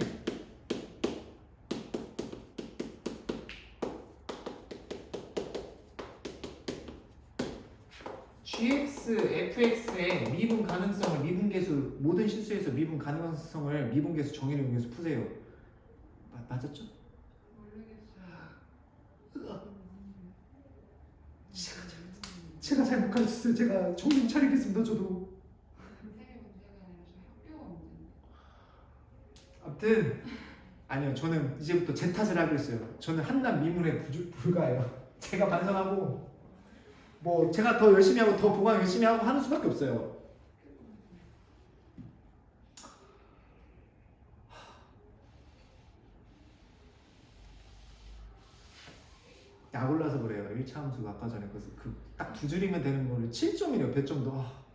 gx, fx의 미분 가능성을 미분계수 모든 실수에서 미분 가능성을 미분계수 정의를 이용해서 푸세요. 맞았죠? 제가 잘못 가르쳤어요. 제가 정신 차리겠습니다. 저도. 아무튼 아니요, 저는 이제부터 제 탓을 하기로 했어요. 저는 한낱 미문에 불과해요. 제가 반성하고 뭐 제가 더 열심히 하고 더 보강 열심히 하고 하는 수밖에 없어요. 약 올라서 그래요. 1차 함수가 아까 전에 딱 두 줄이면 되는 거를 7점이래요. 배점도.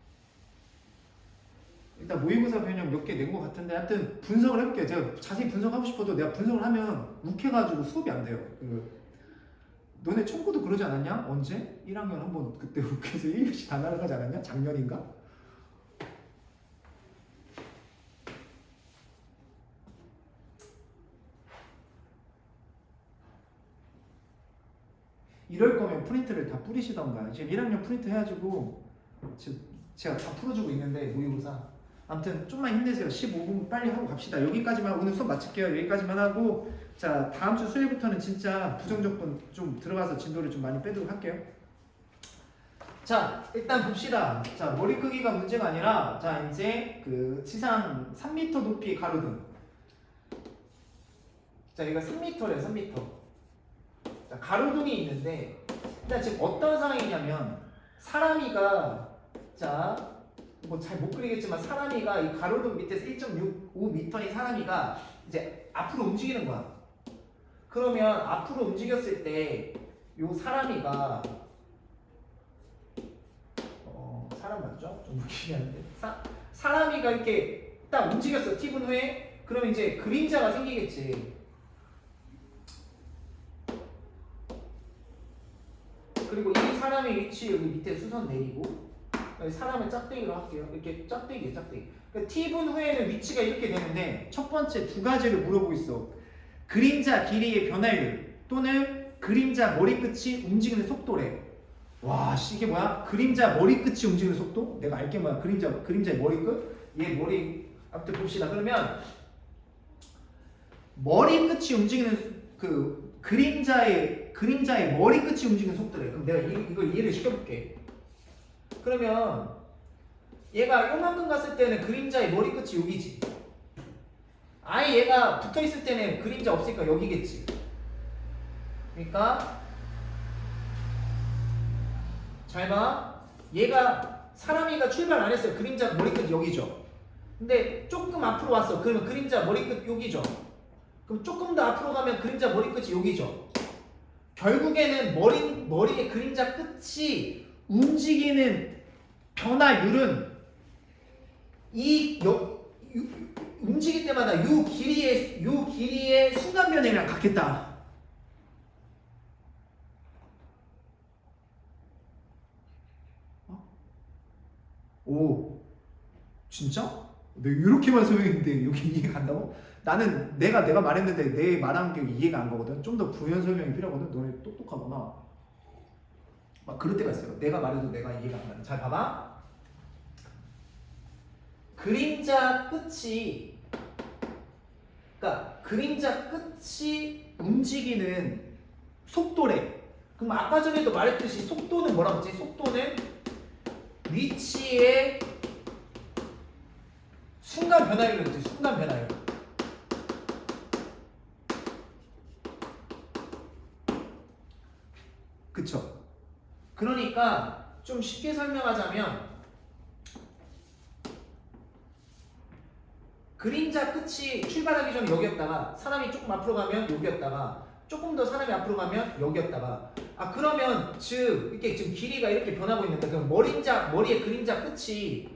일단 모의고사 변형 몇 개 낸 것 같은데 하여튼 분석을 해볼게요. 제가 자세히 분석하고 싶어도 내가 분석을 하면 욱해가지고 수업이 안 돼요. 너네 청구도 그러지 않았냐? 언제? 1학년 한번 그때 욱해서 1교시 다 날아가지 않았냐? 작년인가? 이럴 거면 프린트를 다 뿌리시던가. 지금 1학년 프린트 해가지고 제가 다 풀어주고 있는데 모의고사. 아무튼 좀만 힘내세요. 15분 빨리 하고 갑시다. 여기까지만 오늘 수업 마칠게요. 여기까지만 하고 자 다음 주 수요일부터는 진짜 부정적분 좀 들어가서 진도를 좀 많이 빼도록 할게요. 자 일단 봅시다. 자 머리 크기가 문제가 아니라 자 이제 그 지상 3m 높이 가로등. 자 이거 3m래요. 3m. 자, 가로등이 있는데 일단 지금 어떤 상황이냐면 사람이가 자 뭐 잘 못 그리겠지만 사람이가 이 가로등 밑에서 1.65m인 사람이가 이제 앞으로 움직이는 거야. 그러면 앞으로 움직였을 때 요 사람이가 사람 맞죠? 좀 웃기긴 한데 사람이가 이렇게 딱 움직였어. T분 후에 그러면 이제 그림자가 생기겠지. 그리고 이 사람의 위치 여기 밑에 수선 내리고 사람을 짝대기로 할게요. 이렇게 짝대기. 그러니까 T분 후에는 위치가 이렇게 되는데 첫 번째 두 가지를 물어보고 있어. 그림자 길이의 변화율 또는 그림자 머리끝이 움직이는 속도래. 와, 이게 뭐야? 그림자 머리끝이 움직이는 속도? 내가 알게 뭐야? 그림자의 머리끝? 얘 머리 아무튼 봅시다. 그러면 머리끝이 움직이는 그 그림자의 머리끝이 움직이는 속도래. 그럼 내가 이거 이해를 시켜볼게. 그러면 얘가 요만큼 갔을 때는 그림자의 머리끝이 여기지. 아예 얘가 붙어있을 때는 그림자 없으니까 여기겠지. 그러니까 잘 봐. 얘가 사람이가 출발 안 했어요. 그림자 머리끝 여기죠. 근데 조금 앞으로 왔어. 그러면 그림자 머리끝 여기죠. 그럼 조금 더 앞으로 가면 그림자 머리끝이 여기죠. 결국에는 머리의 그림자 끝이 움직이는 변화율은 움직일 때마다 요 길이의 순간 변화율이랑 같겠다. 오, 진짜? 내가 이렇게만 설명했는데 여기 이해 간다고? 나는 내가 말했는데 내 말한 게 이해가 안 가거든. 좀 더 부연 설명이 필요하거든. 너네 똑똑하구나. 막 그럴 때가 있어요. 내가 말해도 내가 이해가 안 가는. 잘 봐봐. 그림자 끝이 움직이는 속도래. 그럼 아까 전에도 말했듯이 속도는 뭐라고 했지? 속도는 위치의 순간 변화율을 했지. 순간 변화율. 그쵸? 그러니까 좀 쉽게 설명하자면 그림자 끝이 출발하기 전에 여기였다가 사람이 조금 앞으로 가면 여기였다가 조금 더 사람이 앞으로 가면 여기였다가 그러면 즉 이렇게 지금 길이가 이렇게 변하고 있는데 그럼 머리의 그림자 끝이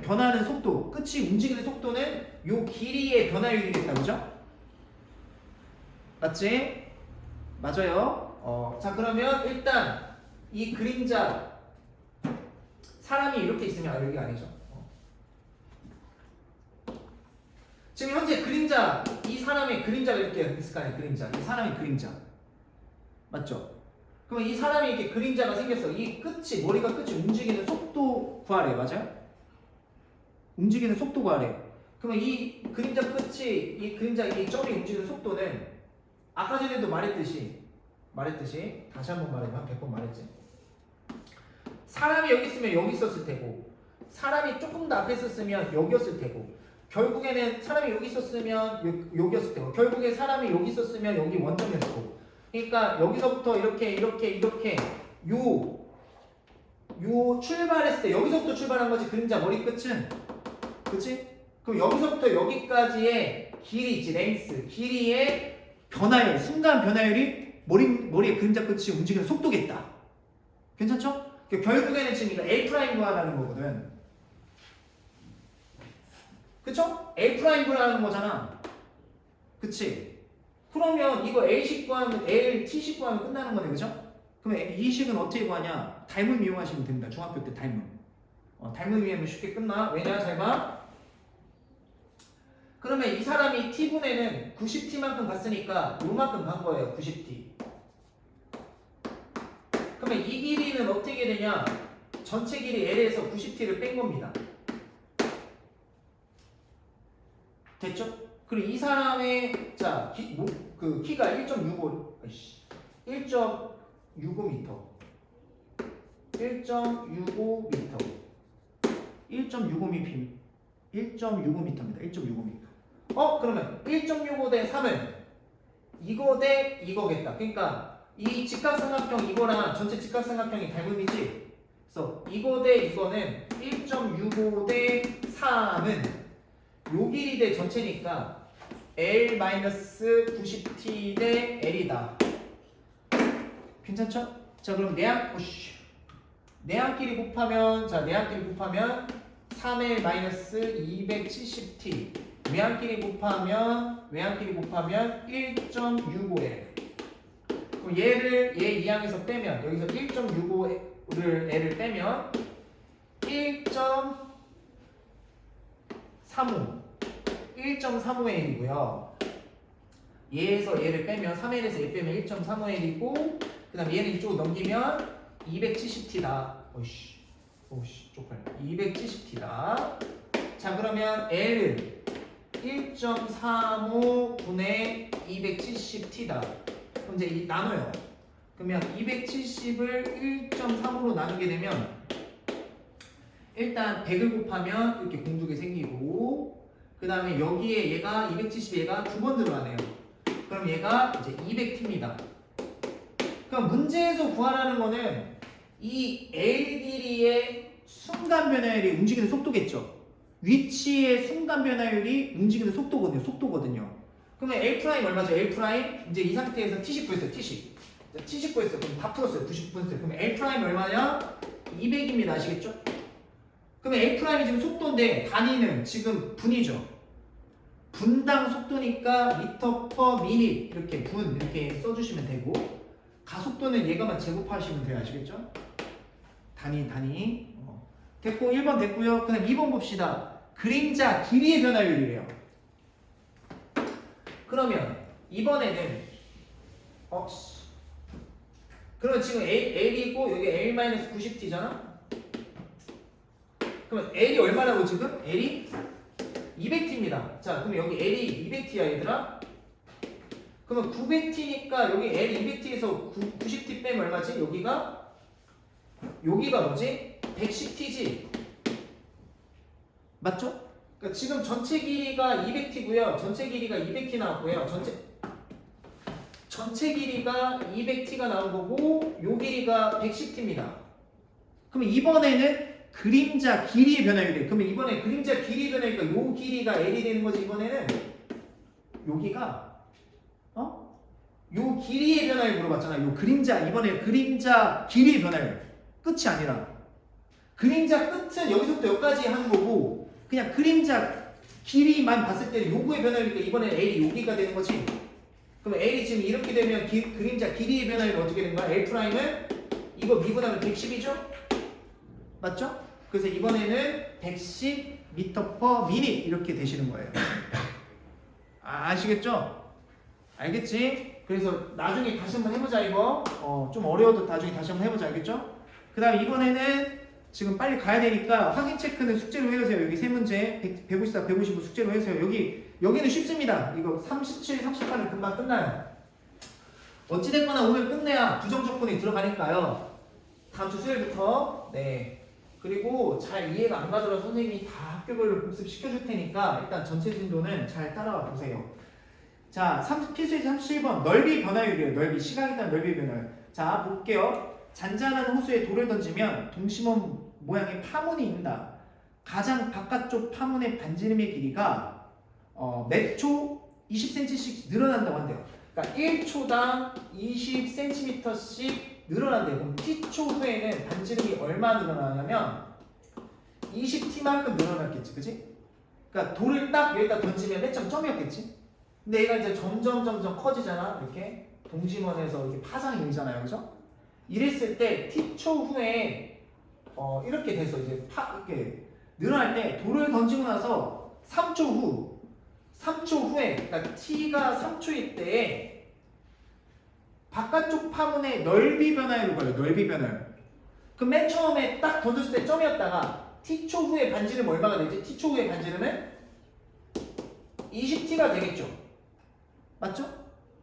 변하는 속도 끝이 움직이는 속도는 요 길이의 변화율이겠다. 그죠? 맞지? 맞아요. 자 그러면 일단 이 그림자 사람이 이렇게 있으면 여기 아니죠. 지금 현재 그림자 이 사람의 그림자가 이렇게 있을 거 아니에요. 그림자 이 사람의 그림자 맞죠? 그러면 이 사람이 이렇게 그림자가 생겼어. 이 머리가 끝이 움직이는 속도 구하래. 맞아요? 움직이는 속도 구하래. 그러면 이 그림자 끝이 이 점이 움직이는 속도는 아까 전에도 말했듯이 다시 한번 말해봐. 100번 말했지. 사람이 여기 있으면 여기 있었을 테고 사람이 조금 더 앞에 있었으면 여기였을 테고 결국에는 사람이 여기 있었으면 여기였을 테고, 결국에 사람이 여기 있었으면 여기 원점이었을 거고. 그러니까 여기서부터 이렇게 요 출발했을 때 여기서부터 출발한 거지. 그림자 머리 끝은, 그치? 그럼 여기서부터 여기까지의 길이 있지, 랭스, 길이의 변화율, 순간 변화율이 머리의 그림자 끝이 움직이는 속도겠다. 괜찮죠? 그러니까 결국에는 지금 이거 L 프라임 구하라는 거거든. 그쵸? L 프라임 구하라는 거잖아. 그치? 그러면 이거 L식 구하면 L, T식 구하면 끝나는 거네, 그죠? 그럼 이 식은 어떻게 구하냐? 닮음 이용하시면 됩니다. 중학교 때 닮음. 닮음 이용하면 쉽게 끝나. 왜냐? 잘 봐. 그러면 이 사람이 T분에는 90T만큼 갔으니까 요만큼 간 거예요. 90T. 그러면 이 길이는 어떻게 되냐? 전체 길이 L에서 90T를 뺀 겁니다. 됐죠? 그리고 이 사람의 자, 그 키가 1.65m. 1.65m. 1.65m. 1.65m. 1.65m입니다. 1.65m. 그러면 1.65 대 3은 이거 대 이거겠다. 그러니까 이 직각삼각형 이거랑 전체 직각삼각형이 닮음이지. 그래서 이거 대 이거는 1.65 대 3은 요 길이 대 전체니까 L-90T 대 L이다. 괜찮죠? 자, 그럼 내항끼리 곱하면, 자, 내항끼리 곱하면 3L-270T. 외항끼리 곱하면 1.65L. 그럼 얘 이항에서 빼면, 여기서 1.65를 L을 빼면 1.35L이고요. 얘에서 얘를 빼면 3L에서 얘 빼면 1.35L이고, 그 다음 얘는 이쪽으로 넘기면 270T다. 오씨 쪽팔려. 270T다. 자, 그러면 L은 1.35분의 270T다. 그럼 이제 나눠요. 그러면 270을 1.3으로 나누게 되면 일단 100을 곱하면 이렇게 공두개 생기고, 그 다음에 여기에 얘가 270 얘가 두 번 들어가네요. 그럼 얘가 이제 200T입니다. 그럼 문제에서 구하라는 거는 이 L 길이의 순간 변화율이 움직이는 속도겠죠. 위치의 순간 변화율이 움직이는 속도거든요. 그러면 L 프라임 얼마죠? L 프라임 이제 이 상태에서 T식 구했어요. T식 구했어요. 그럼 다 풀었어요. 90 풀었어요. 그럼 L 프라임 얼마냐? 200입니다. 아시겠죠? 그러면 L 프라임이 지금 속도인데 단위는 지금 분이죠. 분당 속도니까 미터 퍼 미닛 이렇게 분 이렇게 써주시면 되고, 가속도는 얘가만 제곱하시면 돼요. 아시겠죠? 단위. 됐고 1번 됐고요. 그 다음 2번 봅시다. 그림자 길이의 변화율이래요. 그러면 이번에는 그러면 지금 L이고 여기 L-90T잖아? 그러면 L이 얼마라고 지금? L이 200T입니다. 자, 그럼 여기 L이 200T야 얘들아? 그러면 900T니까 여기 L 200T에서 90T 빼면 얼마지? 여기가 뭐지? 110T지? 맞죠? 그러니까 지금 전체 길이가 200T고요. 전체 길이가 200T 나왔고요. 전체 길이가 200T가 나온 거고, 요 길이가 110T입니다. 그러면 이번에는 그림자 길이의 변화율이에요. 그러면 이번에 그림자 길이 변화니까 요 길이가 L이 되는 거지. 이번에는 여기가 요 길이의 변화율 물어봤잖아. 요 그림자, 이번에 그림자 길이의 변화율. 끝이 아니라 그림자 끝은 여기서부터 여기까지 하는 거고, 그냥 그림자 길이만 봤을 때는 요거의 변화율이니까 이번에 L이 여기가 되는 거지. 그럼 L이 지금 이렇게 되면 그림자 길이의 변화율은 어떻게 되는 거야? L 프라임은 이거 미분하면 110이죠? 맞죠? 그래서 이번에는 110 미터 퍼 미닛 이렇게 되시는 거예요. 아시겠죠? 알겠지? 그래서 나중에 다시 한번 해보자 이거. 좀 어려워도 나중에 다시 한번 해보자. 알겠죠? 그 다음 이번에는 지금 빨리 가야 되니까 확인 체크는 숙제로 해주세요. 여기 세 문제 154, 155 숙제로 해주세요. 여기는 쉽습니다. 이거 37, 38은 금방 끝나요. 어찌됐거나 오늘 끝내야 부정 조건이 들어가니까요. 다음 주 수요일부터 그리고 잘 이해가 안 가더라도 선생님이 다 학교별로 복습시켜 줄 테니까 일단 전체 진도는 잘 따라와 보세요. 자, 필수예제 37번 넓이 변화율이에요. 넓이, 시각에 따른 넓이 변화율. 자, 볼게요. 잔잔한 호수에 돌을 던지면 동심원 모양의 파문이 있는다. 가장 바깥쪽 파문의 반지름의 길이가 매초 20cm씩 늘어난다고 한대요. 그러니까 1초당 20cm씩 늘어난대요. 그럼 t초 후에는 반지름이 얼마 늘어나냐면 20t만큼 늘어났겠지, 그치? 그러니까 돌을 딱 여기다 던지면 맨 처음 점이었겠지? 근데 얘가 이제 점점 커지잖아. 이렇게 동심원에서 이렇게 파장이 일잖아요, 그죠? 이랬을 때 t초 후에 이렇게 돼서 이제 이렇게 늘어날 때 돌을 던지고 나서 3초 후에 그러니까 t가 3초일 때에 바깥쪽 파문의 넓이 변화율을 걸려. 넓이 변화율. 그럼 맨 처음에 딱 던졌을 때 점이었다가 t초 후에 반지름 얼마가 되지? t초 후에 반지름은 20t가 되겠죠. 맞죠?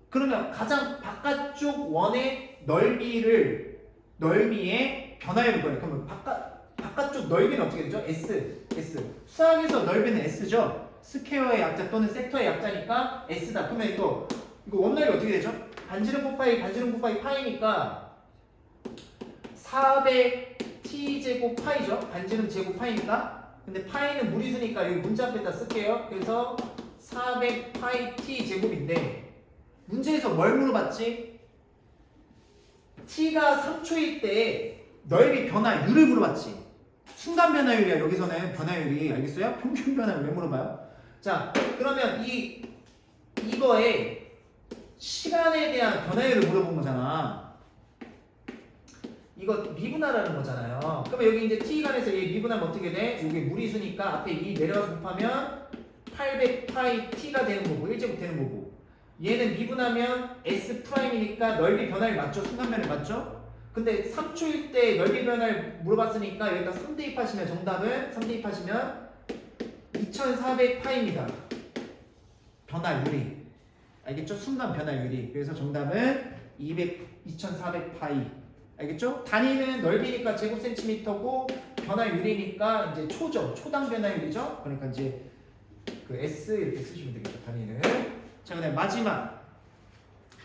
그러면 가장 바깥쪽 원의 넓이의 변화율을 걸려. 그러면 바깥쪽 넓이는 어떻게 되죠? S. 수학에서 넓이는 S죠. 스퀘어의 약자 또는 섹터의 약자니까 S다. 그러면 이거 원넓이 어떻게 되죠? 반지름 곱하기 파이니까 400t제곱 파이죠. 반지름 제곱 파이니까. 근데 파이는 무리수니까 여기 문자 앞에다 쓸게요. 그래서 400파이 t 제곱인데 문제에서 뭘 물어봤지? t가 3초일 때 넓이 변화율을 물어봤지. 순간 변화율이야. 여기서는 변화율이. 알겠어요? 평균 변화율 왜 물어봐요? 자, 그러면 이거에 시간에 대한 변화율을 물어본 거잖아. 이거 미분하라는 거잖아요. 그러면 여기 이제 t간에서 얘 미분하면 어떻게 돼? 이게 무리수니까 앞에 2 내려가서 곱하면 800파이 t가 되는 거고 1제곱 되는 거고, 얘는 미분하면 S'이니까 넓이 변화율 맞죠? 순간 변화율 맞죠? 근데 3초일 때 넓이 변화율 물어봤으니까 여기다 3 대입하시면 정답은 3 대입하시면 2400파입니다. 변화율이. 알겠죠? 순간 변화율이. 그래서 정답은 2400파이. 알겠죠? 단위는 넓이니까 제곱센티미터고 변화율이니까 이제 초죠. 초당 변화율이죠. 그러니까 이제 그 S 이렇게 쓰시면 되겠죠. 단위는. 자, 그다음 마지막.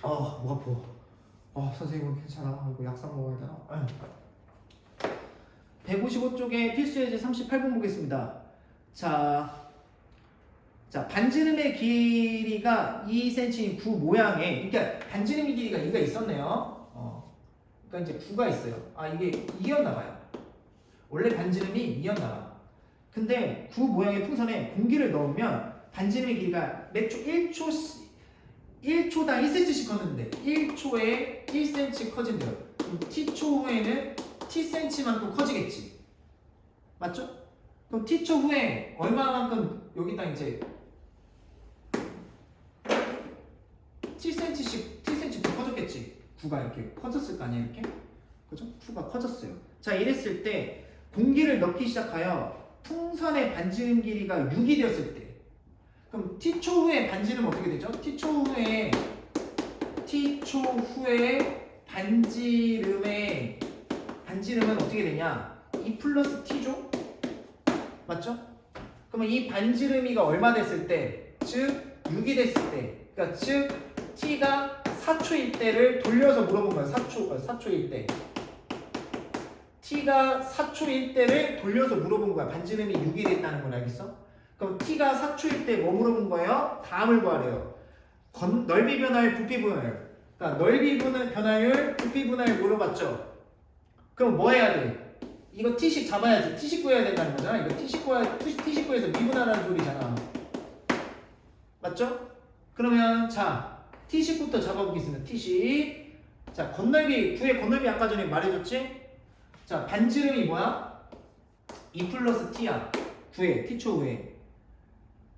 목 아파. 선생님 괜찮아. 이거 약상 먹어야 되나? 155쪽에 필수예제 38번 보겠습니다. 자, 반지름의 길이가 2cm인 구 모양에, 그러니까 반지름의 길이가 2가 있었네요. 그러니까 이제 9가 있어요. 이게 2였나 봐요. 원래 반지름이 2였나 봐. 근데 구 모양의 풍선에 공기를 넣으면 반지름의 길이가 매초 1초당 1cm씩 컸는데 1초에 1cm 커진대요. 그럼 t초 후에는 tcm만큼 커지겠지. 맞죠? 그럼 t초 후에 얼마만큼 여기다 이제 tcm 더 커졌겠지. 9가 이렇게 커졌을 거 아니야, 이렇게? 그죠? 9가 커졌어요. 자, 이랬을 때 공기를 넣기 시작하여 풍선의 반지름 길이가 6이 되었을 때, 그럼 t초 후에 반지름은 어떻게 되죠? t초 후에 반지름은 어떻게 되냐? 2 플러스 t죠? 맞죠? 그러면 이 반지름이가 얼마 됐을 때, 즉 6이 됐을 때, 그러니까 즉 t가 4초일 때를 돌려서 물어본 거예요. 4초일 때. t가 4초일 때를 돌려서 물어본 거야. 반지름이 6이 됐다는 걸 알겠어? 그럼 t가 4초일 때 뭐 물어본 거예요? 다음을 구하래요. 넓이 변화율, 부피 변화율. 그러니까 넓이 변화율, 부피 변화율 물어봤죠? 그럼 뭐 해야 돼? 이거 t씩 잡아야지. t씩 구해야 된다는 거잖아. 이거 t씩 구해서 미분하라는 소리잖아. 맞죠? 그러면 자, t씩부터 잡아보겠습니다. t씩. 자, 구의 건널비 아까 전에 말해줬지? 자, 반지름이 뭐야? 2 플러스 t야. t초 후에.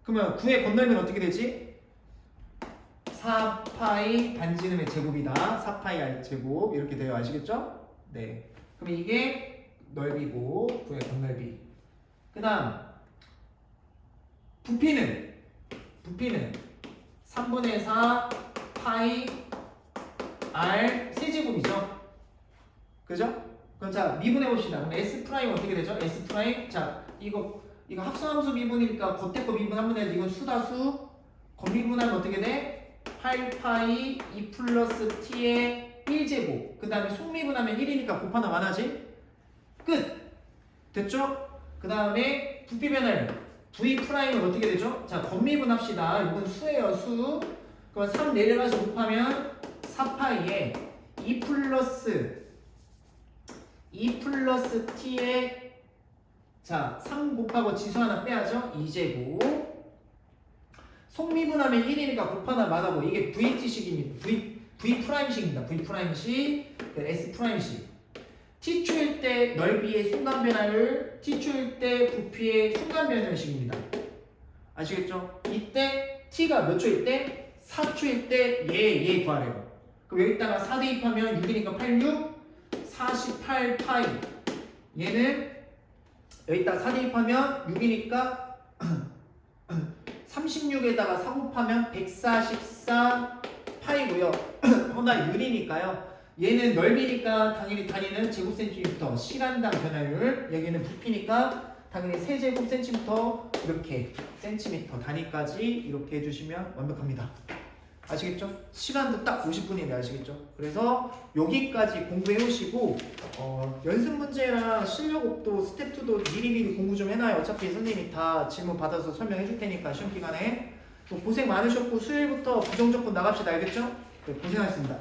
그러면 9의 건널비는 어떻게 되지? 4파이 반지름의 제곱이다. 4파이 제곱 이렇게 돼요. 아시겠죠? 네. 그럼 이게 넓이고 9의 건널비. 그 다음 부피는 3분의 4 파이 r 세제곱이죠. 그죠? 그럼 자 미분해 봅시다. 그럼 S 프라임 어떻게 되죠? S 프라임 자 이거 합성함수 미분이니까 겉에 거 미분 한번 해야지. 이건 수다수 겉미분하면 어떻게 돼? 8파이 2 플러스 t의 1제곱 그 다음에 속미분하면 1이니까 곱하나 마나지? 끝! 됐죠? 그 다음에 부피변을 v 프라임은 어떻게 되죠? 자 겉미분 합시다. 이건 수예요 수. 그럼 3 내려가서 곱하면 4파이에 2 플러스 t의 자 3 곱하고 지수 하나 빼야죠. 2제곱 속미분하면 1이니까 곱하나 마다고 이게 VT식입니다. V 프라임식입니다. V 프라임식 S 프라임식 T초일 때 넓이의 순간 변화율 T초일 때 부피의 순간 변화식입니다. 아시겠죠? 이때 T가 몇 초일 때? 4초일 때 얘 구하래요. 그럼 여기다가 4 대입하면 6이니까 86 48파이 얘는 여기다가 4 대입하면 6이니까 36에다가 4 곱하면 144 파이고요. 허나 유리니까요. 얘는 넓이니까 당연히 단위는 제곱센티미터 시간당 변화율 여기는 부피니까 당연히 세제곱센티미터 이렇게 센티미터 단위까지 이렇게 해주시면 완벽합니다. 아시겠죠? 시간도 딱 50분이네 아시겠죠? 그래서 여기까지 공부해 오시고 연습 문제랑 실력업도 스텝 2도 미리미리 공부 좀 해놔요. 어차피 선생님이 다 질문 받아서 설명해 줄 테니까 시험 기간에 또 고생 많으셨고 수요일부터 부정적분 나갑시다. 알겠죠? 네, 고생하셨습니다.